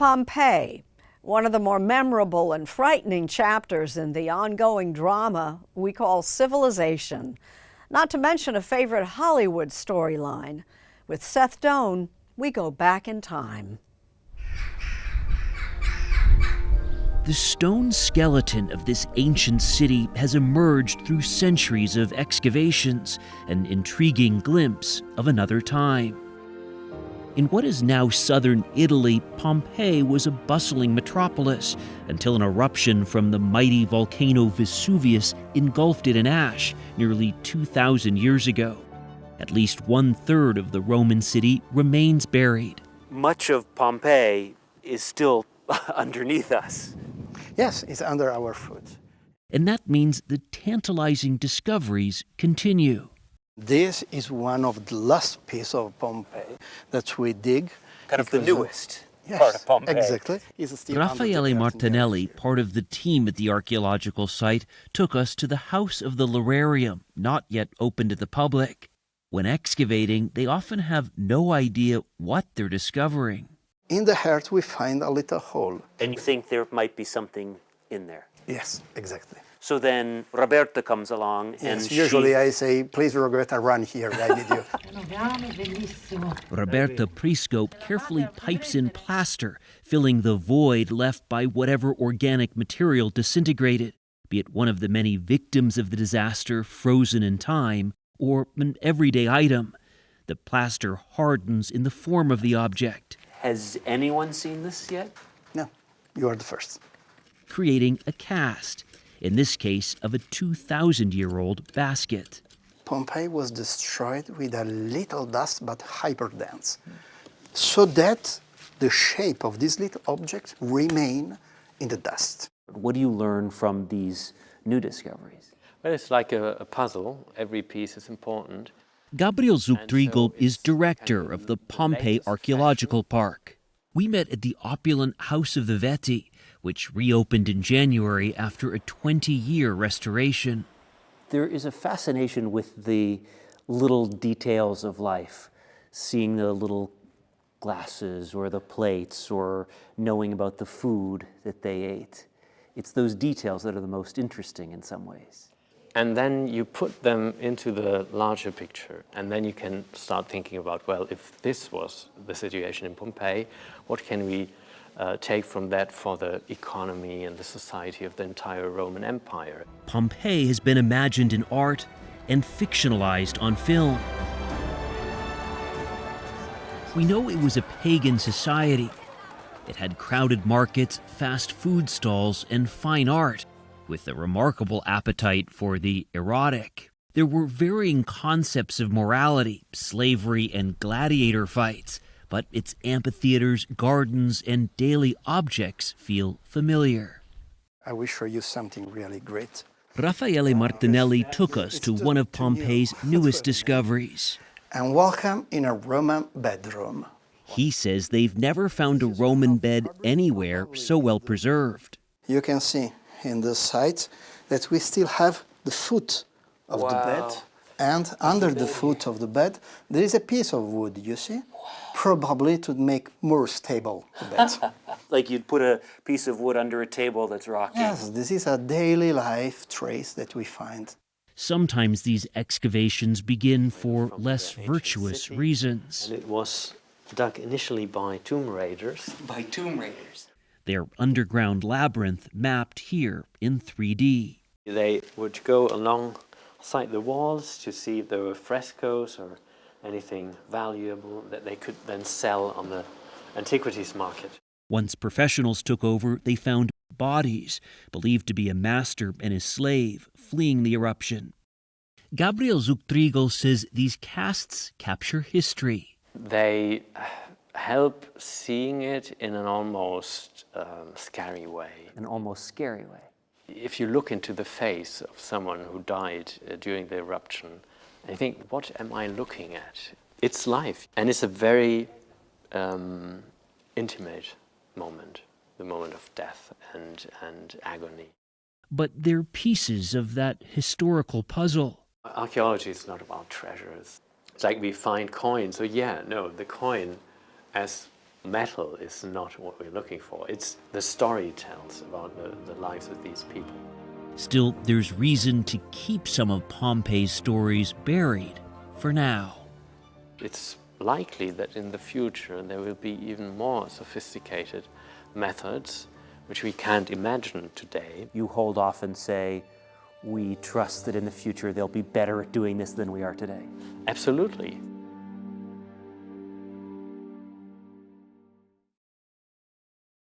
Pompeii, one of the more memorable and frightening chapters in the ongoing drama we call civilization, not to mention a favorite Hollywood storyline. With Seth Doane, we go back in time. The stone skeleton of this ancient city has emerged through centuries of excavations, an intriguing glimpse of another time. In what is now southern Italy, Pompeii was a bustling metropolis until an eruption from the mighty volcano Vesuvius engulfed it in ash nearly 2,000 years ago. At least 1/3 of the Roman city remains buried. Much of Pompeii is still underneath us. Yes, it's under our foot. And that means the tantalizing discoveries continue. This is one of the last pieces of Pompeii that we dig. Kind of the newest Yes, part of Pompeii. Exactly. It's still under the Raffaele earth Martinelli, there. part of the team at the archaeological site, took us to the House of the Lararium, not yet open to the public. When excavating, they often have no idea what they're discovering. In the heart, we find a little hole. And you think there might be something in there. Yes, exactly. So then Roberta comes along and Yes, usually I say, please, Roberta, run here. I need you. Roberta Prisco carefully pipes in plaster, filling the void left by whatever organic material disintegrated, be it one of the many victims of the disaster frozen in time, or an everyday item. The plaster hardens in the form of the object, Has anyone seen this yet? No, you are the first. creating a cast, in this case of a 2,000-year-old basket. Pompeii was destroyed with a little dust, but hyperdense, so that the shape of this little object remain in the dust. What do you learn from these new discoveries? Well, it's like a puzzle. Every piece is important. Gabriel Zuchtriegel is director of the Pompeii Archaeological Park. We met at the opulent House of the Veti, which reopened in January after a 20-year restoration. There is a fascination with the little details of life, seeing the little glasses or the plates or knowing about the food that they ate. It's those details that are the most interesting in some ways. And then you put them into the larger picture, and then you can start thinking about, well, if this was the situation in Pompeii, what can we take from that for the economy and the society of the entire Roman Empire? Pompeii has been imagined in art and fictionalized on film. We know it was a pagan society. It had crowded markets, fast food stalls, and fine art, with a remarkable appetite for the erotic. There were varying concepts of morality, slavery, and gladiator fights, but its amphitheaters, gardens, and daily objects feel familiar. I will show you something really great. Raffaele Martinelli took us to one of Pompeii's newest discoveries. And welcome in a Roman bedroom. He says they've never found a Roman bed anywhere so well preserved. You can see in the site that we still have the foot of the bed. And under the foot of the bed, there is a piece of wood, you see? Probably to make more stable the bed. Like you'd put a piece of wood under a table that's rocking. Yes, this is a daily life trace that we find. Sometimes these excavations begin for less virtuous reasons. And it was dug initially by tomb raiders. By tomb raiders. Their underground labyrinth mapped here in 3D. They would go alongside the walls to see if there were frescoes or anything valuable that they could then sell on the antiquities market. Once professionals took over, they found bodies, believed to be a master and his slave, fleeing the eruption. Gabriel Zuchtriegel says these casts capture history. They help seeing it in an almost scary way. An almost scary way. If you look into the face of someone who died during the eruption, I think, what am I looking at? It's life. And it's a very intimate moment, the moment of death and agony. But they're pieces of that historical puzzle. Archaeology is not about treasures. It's like we find coins. So the coin, as Metal is not what we're looking for. It's the story it tells about the lives of these people. Still, there's reason to keep some of Pompeii's stories buried for now. It's likely that in the future there will be even more sophisticated methods which we can't imagine today. You hold off and say, we trust that in the future they'll be better at doing this than we are today. Absolutely.